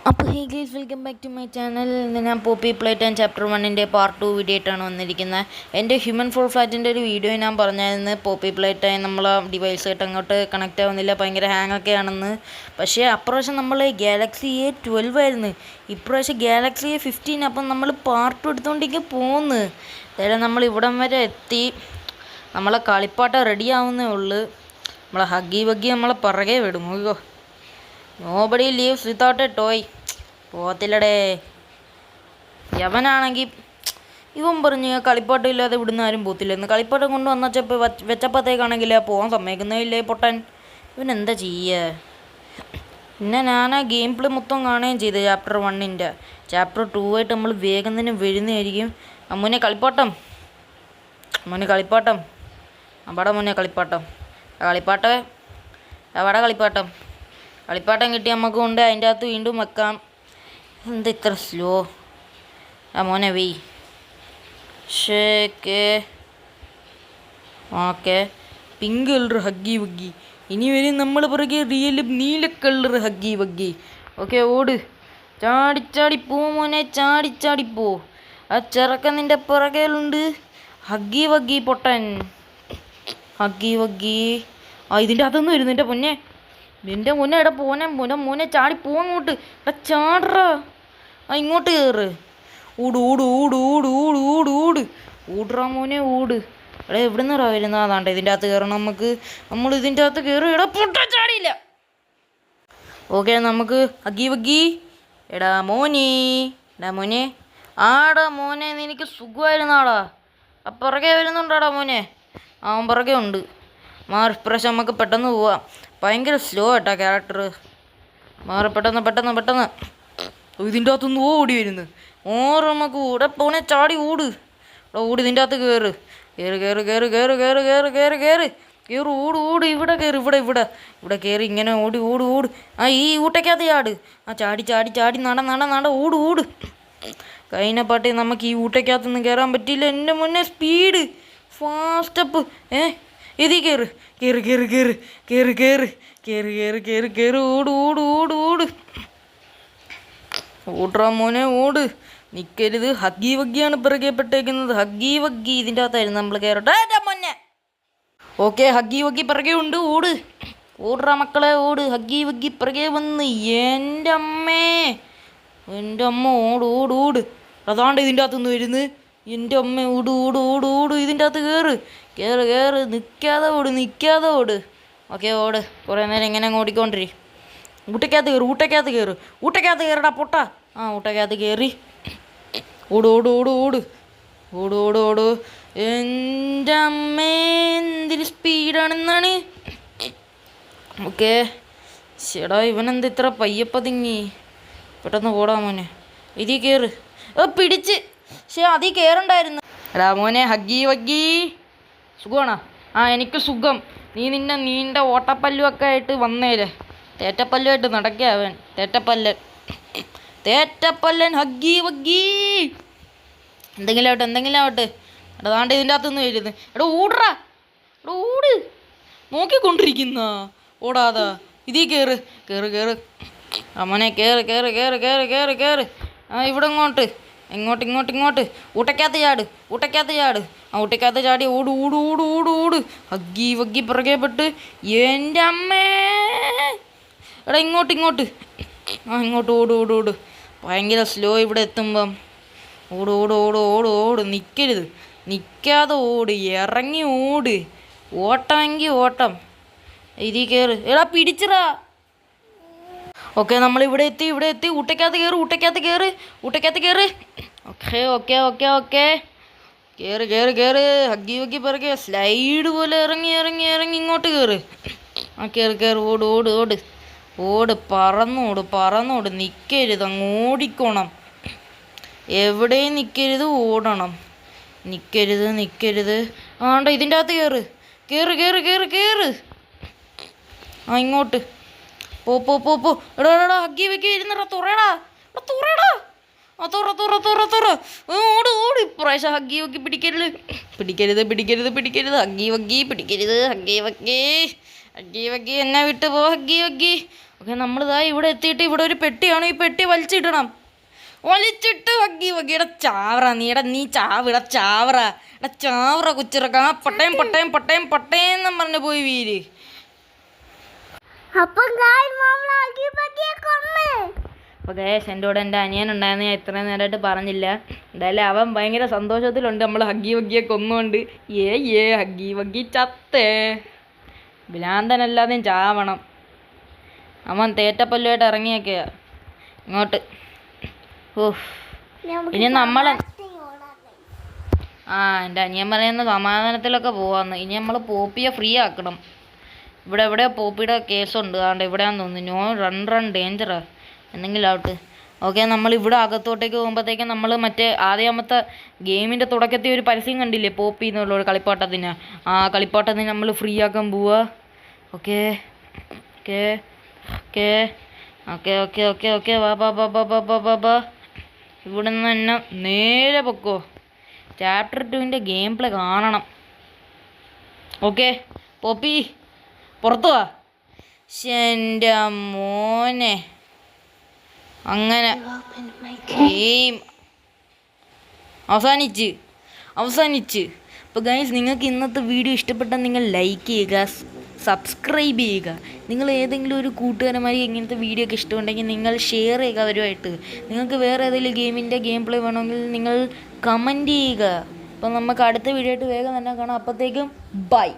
അപ്പോൾ hey guys, welcome back to my channel. ഇന്ന് ഞാൻ Poppy Playtime chapter 1 part 2 video ആയിട്ടാണ് വന്നിരിക്കുന്നത്. എൻ്റെ ഹ്യൂമൻ ഫോൾ ഫ്ലാറ്റിൻ്റെ ഒരു വീഡിയോ ഞാൻ പറഞ്ഞായിരുന്നു. പോപ്പി പ്ലേ ടൈം നമ്മളെ ഡിവൈസായിട്ട് അങ്ങോട്ട് കണക്റ്റ് ആവുന്നില്ല, ഭയങ്കര ഹാങ് ഒക്കെ ആണെന്ന്. പക്ഷേ അപ്രാവശ്യം നമ്മൾ ഗാലക്സി A12 ആയിരുന്നു, ഇപ്രാവശ്യം ഗാലക്സി A15. അപ്പം നമ്മൾ പാർട്ട് 2 എടുത്തുകൊണ്ടേക്ക് പോകുന്നു. അതായത് നമ്മൾ ഇവിടം വരെ എത്തി, നമ്മളെ കളിപ്പാട്ടം റെഡി ആവുന്നേ ഉള്ളൂ. നമ്മളെ ഹഗ്ഗി വഗ്ഗി നമ്മളെ പിറകെ വിടും. അയ്യോ, nobody leaves without a toy. പോകത്തില്ലടേ. യവനാണെങ്കിൽ ഇവൻ പറഞ്ഞ് കളിപ്പാട്ടം ഇല്ലാതെ ഇവിടുന്ന് ആരും പോകത്തില്ലെന്ന്. കളിപ്പാട്ടം കൊണ്ട് വന്നപ്പോൾ വെച്ചപ്പോഴത്തേക്കാണെങ്കിൽ പോകാൻ സമ്മതിക്കുന്നില്ലേ പൊട്ടൻ. ഇവൻ എന്താ ചെയ്യുക? പിന്നെ ഞാൻ ആ ഗെയിം പ്ലേ മൊത്തം കാണുകയും ചെയ്തു. ചാപ്റ്റർ 1 ചാപ്റ്റർ 2 ആയിട്ട് നമ്മൾ വേഗം തന്നെ വരുന്നതായിരിക്കും. അമ്മൂനെ കളിപ്പാട്ടം, അമ്മൂനെ കളിപ്പാട്ടം, അവിടെ മുന്നേ കളിപ്പാട്ടം, കളിപ്പാട്ടം അവിടെ കളിപ്പാട്ടം, കളിപ്പാട്ടം കിട്ടി നമുക്ക് കൊണ്ട് അതിൻ്റെ അകത്ത് വീണ്ടും വെക്കാം. എന്താ ഇത്ര സ്ലോ? ആ മോനെ വെയ്. Shake okay. Pink colour Huggy Wuggy. ഇനി വരും നമ്മൾ പിറകെ റിയൽ നീല കളർ ഹഗ്ഗി വഗ്ഗി. ഓക്കെ, ഓട്. ചാടിച്ചാടിപ്പോ മോനെ, ചാടിച്ചാടിപ്പോ. ആ ചെറുക്കൻ നിൻ്റെ പിറകെയുണ്ട്. ഹഗ്ഗി വഗ്ഗി പൊട്ടൻ, ഹഗ്ഗി വഗ്ഗി. ആ ഇതിൻ്റെ അകത്തൊന്നും വരുന്നു എൻ്റെ പൊന്നെ, നിൻ്റെ മുന്നേ എടാ പോനെ മോനെ, മോനെ ചാടി പോങ്ങോട്ട്. എടാ ചാടറാ. ആ ഇങ്ങോട്ട് കയറ്. ഊട് ഊട് ഊട് ഊട് ഊട് ഊട് ഊട് ഊട്രാ മോനെ ഊട്. എടാ എവിടെ നിന്നാ വരുന്നത്? അതാണ്ട് ഇതിൻ്റെ അകത്ത് കയറണം നമുക്ക്. നമ്മൾ ഇതിൻ്റെ അകത്ത് കയറി. എടാ പൊട്ട ചാടിയില്ല. ഓക്കെ, നമുക്ക് ഹഗ്ഗി വഗ്ഗി. എടാ മോനെ, എടാ മോനെ, ആടാ മോനെ, നിനക്ക് സുഖമായിരുന്നാടാ. ആ പുറകെ വരുന്നുണ്ടാടാ മോനെ. അവൻ പുറകെ ഉണ്ട്. മാറി, ഇപ്രാവശ്യം നമുക്ക് പെട്ടെന്ന് പോവാം. ഭയങ്കര സ്ലോ ആട്ടാ ക്യാരക്ടർ. മാറി പെട്ടെന്ന് പെട്ടെന്ന് പെട്ടെന്ന്. ഇതിൻ്റെ അകത്തുനിന്ന് ഓടി വരുന്നു. ഓറ് നമുക്ക് ഇവിടെ പോണേ. ചാടി ഓട്. ഇവിടെ ഓടി ഇതിൻ്റെ അകത്ത് കയറ്. കയറ് കയറ് കയറ് കയറ് കയറ് കയറ് കയറ് കയറ് കയറ് ഓട് ഓട്. ഇവിടെ കയറി, ഇവിടെ ഇവിടെ ഇവിടെ കയറി ഇങ്ങനെ ഓടി ഓട് ഓട്. ആ ഈ ഊട്ടയ്ക്കകത്ത് ചാട്. ആ ചാടി ചാടി ചാടി നട നട നട ഓട് ഓട്. കഴിഞ്ഞ പാട്ടി നമുക്ക് ഈ ഊട്ടയ്ക്കകത്തൊന്നും കയറാൻ പറ്റിയില്ല. എൻ്റെ മുന്നേ സ്പീഡ് ഫാസ്റ്റപ്പ്. ഇതിൽ കയറ് കയറ് കയറ് കയറ് കയറ് കയറ് കയറ് കയറ് കയറ് കയറ് ഓട് ഓട് ഓട് ഓട്. ഓട്രാ മോനെ ഓട്, നിൽക്കരുത്. ഹഗ്ഗി വഗ്ഗിയാണ് പിറകെപ്പെട്ടേക്കുന്നത്. ഹഗ്ഗി വഗ്ഗി ഇതിൻ്റെ അകത്തായിരുന്നു നമ്മൾ കയറട്ടെ മോനെ. ഓക്കെ, ഹഗ്ഗി വഗ്ഗി പിറകെ ഉണ്ട്. ഓട് ഓട്രാ മക്കളെ ഓട്. ഹഗ്ഗി വഗ്ഗി പിറകെ വന്ന്. എൻ്റെ അമ്മേ, എൻ്റെ അമ്മ ഓട് ഓട് ഓട്. അതാണ്ട് ഇതിൻ്റെ അകത്തുനിന്ന് വരുന്നു. എൻ്റെ അമ്മ ഓട് ഓട് ഓട് ഓട്. ഇതിൻ്റെ അകത്ത് കയറ് കയറ് കയറ്. നിൽക്കാതെ ഓട്, നിൽക്കാതെ ഓട്. ഓക്കെ ഓട്. കുറേ നേരം ഇങ്ങനെ ഓടിക്കൊണ്ടിരി. ഊട്ടയ്ക്കകത്ത് കയറ്, ഊട്ടയ്ക്കകത്ത് കയറ്, ഊട്ടയ്ക്കകത്ത് കയറടാ പൊട്ട. ആ ഊട്ടയ്ക്കകത്ത് കയറി. ഓട് ഓട് ഓട് ഓട് ഓട് ഓട് ഓട്. എൻ്റെ അമ്മേ, എന്തിന് സ്പീഡാണെന്നാണ്. ഓക്കെ, ചേടാ ഇവനെന്താ ഇത്ര പയ്യപ്പതിങ്ങി. പെട്ടെന്ന് ഓടാ മോനെ. ഇതിൽ കയറ്. പിടിച്ച്. അതിൽ കയറുണ്ടായിരുന്നു. എടാ മോനെ ഹഗ്ഗി വഗ്ഗി, സുഖമാണോ? ആ എനിക്ക് സുഖം. നീ നിന്നെ നീണ്ട ഓട്ടപ്പല്ലുമൊക്കെ ആയിട്ട് വന്നേരെ. തേറ്റപ്പല്ലുമായിട്ട് നടക്കുക അവൻ. തേറ്റപ്പല്ലൻ, തേറ്റപ്പല്ലൻ ഹഗ്ഗി വഗ്ഗി. എന്തെങ്കിലും ആവട്ടെ, എന്തെങ്കിലും ആവട്ടെ. എടാ താണ്ട് ഇതിൻ്റെ അകത്തുനിന്ന് വരുന്നത്. എടാ ഓടറാ, എടാ ഓട്. നോക്കിക്കൊണ്ടിരിക്കുന്ന ഓടാതാ. ഇതിൽ കയറ് കയറ് കയറ്. അമ്മനെ കയറ് കയറ് കയറ് കയറ് കയറ് കയറ്. ആ ഇവിടെ ഇങ്ങോട്ട് ഇങ്ങോട്ട് ഇങ്ങോട്ട് ഇങ്ങോട്ട്. ഊട്ടയ്ക്കകത്ത് ചാട്, ഊട്ടയ്ക്കകത്ത് ചാട്. ആ ഊട്ടയ്ക്കകത്ത് ചാടി ഓട് ഓട് ഓട് ഓട് ഓട്. ഹഗ്ഗി വഗ്ഗി പിറകെ പെട്ട്. എൻ്റെ അമ്മേ. എടാ ഇങ്ങോട്ട് ഇങ്ങോട്ട്. ആ ഇങ്ങോട്ട് ഓട് ഓട് ഓട്. ഭയങ്കര സ്ലോ ഇവിടെ എത്തുമ്പം. ഓട് ഓട് ഓട് ഓട് ഓട്. നിൽക്കരുത്, നിൽക്കാതെ ഓട്, ഇറങ്ങി ഓട്. ഓട്ടമെങ്കിൽ ഓട്ടം. ഇതിൽ കയറ്. എടാ പിടിച്ചറാ. ഓക്കെ, നമ്മളിവിടെ എത്തി, ഇവിടെ എത്തി. ഊട്ടയ്ക്കകത്ത് കയറ്, ഊട്ടയ്ക്കകത്ത് കയറ്, ഊട്ടയ്ക്കകത്ത് കയറ്. Okay okay okay okay. കയറ് കയറ് കയറ്. ഹഗ്ഗി വഗ്ഗി പിറകെ സ്ലൈഡ് പോലെ ഇറങ്ങി ഇറങ്ങി ഇറങ്ങി ഇങ്ങോട്ട് കയറ്. ആ കയറ് കയറ്. ഓട് ഓട് ഓട് ഓട്. പറന്നോട് പറന്നോട്. നിൽക്കരുത്, അങ്ങ് ഓടിക്കോണം. എവിടെയും നിൽക്കരുത്, ഓടണം. നിൽക്കരുത് നിൽക്കരുത്. ആണ്ട ഇതിൻ്റെ അകത്ത് കയറ് കയറ് കയറ് കയറ് കയറ്. ആ ഇങ്ങോട്ട് പോ പോ പോ പോ. എടാ എടാ ഹഗ്ഗി വഗ്ഗി ഇരുന്നടാ. തുറയടാ, എടാ തുറയടാ. ആ തുറ തുറ തുറ തുറ. ഓട് ഓട്. ഇപ്രാവശ്യം ഹഗ്ഗി വഗ്ഗി പിടിക്കരുത്, പിടിക്കരുത് പിടിക്കരുത് പിടിക്കരുത്. ഹഗ്ഗി വഗ്ഗി പിടിക്കരുത്. ഹഗ്ഗി വഗ്ഗി, ഹഗ്ഗി വഗ്ഗി എന്നെ വിട്ട് പോ. ഹഗ്ഗി വഗ്ഗി. ഓക്കെ നമ്മളിതാ ഇവിടെ എത്തിയിട്ട് ഇവിടെ ഒരു പെട്ടിയാണ്. ഈ പെട്ടി വലിച്ചിടണം. വലിച്ചിട്ട് ഹഗ്ഗി വഗ്ഗി ഇട ചാവറ നീ ചാവിട ചാവറ ചാവറ കുച്ചിറക്ക പട്ടയം പട്ടയം പട്ടയം പട്ടയെന്നും പറഞ്ഞു പോയി വീര്. അപ്പോൾ ഗൈസ് എൻ്റെ കൂടെ എൻ്റെ അനിയനുണ്ടായിരുന്നു. ഞാൻ ഇത്രയും നേരമായിട്ട് പറഞ്ഞില്ല. എന്തായാലും അവൻ ഭയങ്കര സന്തോഷത്തിലുണ്ട് നമ്മൾ ഹഗ്ഗി വഗ്ഗിയെ കൊന്നുകൊണ്ട്. ഹഗ്ഗി വഗ്ഗി ചത്തേ. ഭ്രാന്തനല്ലാതെയും ചാവണം. അവൻ തേറ്റപ്പല്ലുമായിട്ട് ഇറങ്ങിയൊക്കെയാ ഇങ്ങോട്ട്. ഇനി നമ്മൾ എൻ്റെ അനിയൻ പറയുന്ന സമാധാനത്തിലൊക്കെ പോവാന്ന്. ഇനി നമ്മൾ പോപ്പിയെ ഫ്രീ ആക്കണം. ഇവിടെ എവിടെയോ പോപ്പിയുടെ കേസുണ്ട്. അതുകൊണ്ട് ഇവിടെയാന്ന് തോന്നുന്നു. നോ റൺ ഡേഞ്ചറാ എന്തെങ്കിലും ആവട്ടെ. ഓക്കെ നമ്മളിവിടെ അകത്തോട്ടേക്ക് പോകുമ്പോഴത്തേക്കും നമ്മൾ മറ്റേ ആദ്യമത്തെ ഗെയിമിൻ്റെ തുടക്കത്തിൽ ഒരു പരസ്യം കണ്ടില്ലേ, പോപ്പി എന്നുള്ള ഒരു കളിപ്പാട്ടത്തിന്. ആ കളിപ്പാട്ടത്തിന് നമ്മൾ ഫ്രീ ആക്കാൻ പോവാ. Okay okay okay okay okay okay okay വാ ബാ ബാ ബാ ബാ ബാ ബാ ബാ. ഇവിടെ നിന്ന് തന്നെ നേരെ പൊക്കോ. ചാപ്റ്റർ 2ൻ്റെ ഗെയിം പ്ലേ കാണണം. ഓക്കെ പോപ്പി പുറത്തു വാ. എൻ്റെ മോനെ അങ്ങനെ ഗെയിം അവസാനിച്ച്. അപ്പോൾ ഗൈസ് നിങ്ങൾക്ക് ഇന്നത്തെ വീഡിയോ ഇഷ്ടപ്പെട്ടാൽ നിങ്ങൾ ലൈക്ക് ചെയ്യുക, സബ്സ്ക്രൈബ് ചെയ്യുക. നിങ്ങൾ ഏതെങ്കിലും ഒരു കൂട്ടുകാരന്മാർക്ക് ഇങ്ങനത്തെ വീഡിയോ ഒക്കെ ഇഷ്ടമുണ്ടെങ്കിൽ നിങ്ങൾ ഷെയർ ചെയ്യുക അവരുമായിട്ട്. നിങ്ങൾക്ക് വേറെ ഏതെങ്കിലും ഗെയിമിൻ്റെ ഗെയിം പ്ലേ വേണമെങ്കിൽ നിങ്ങൾ കമൻറ്റ് ചെയ്യുക. അപ്പോൾ നമുക്ക് അടുത്ത വീഡിയോ ആയിട്ട് വേഗം തന്നെ കാണാം. അപ്പോഴത്തേക്കും ബൈ.